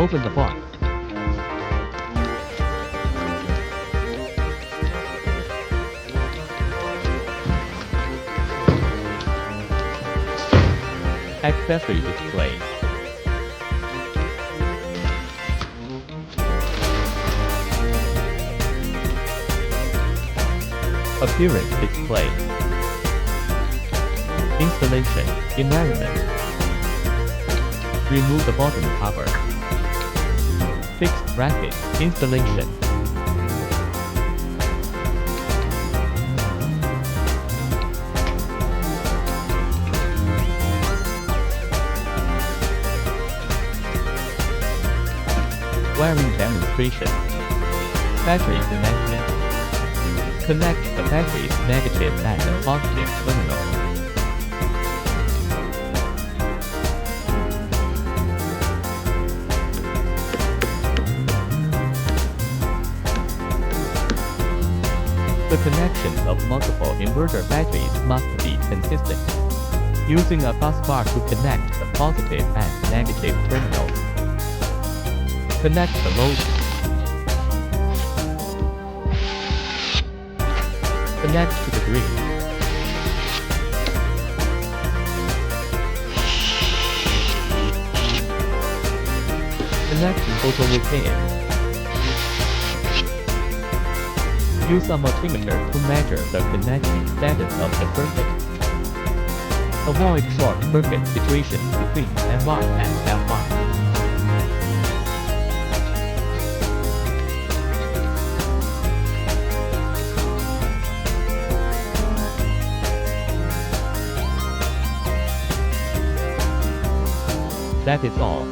Open the box. Accessory display. Appearance display. Installation environment. Remove the bottom cover. Fixed bracket installation. Wiring demonstration. Battery connection. Connect the battery's negative and positive terminal. The connection of multiple inverter batteries must be consistent. Using a bus bar to connect the positive and negative terminals. Connect the load. Connect to the grid. Connect to photovoltaic. Use a multimeter to measure the connection status of the circuit. Avoid short circuit situations between M1 and F1. That is all.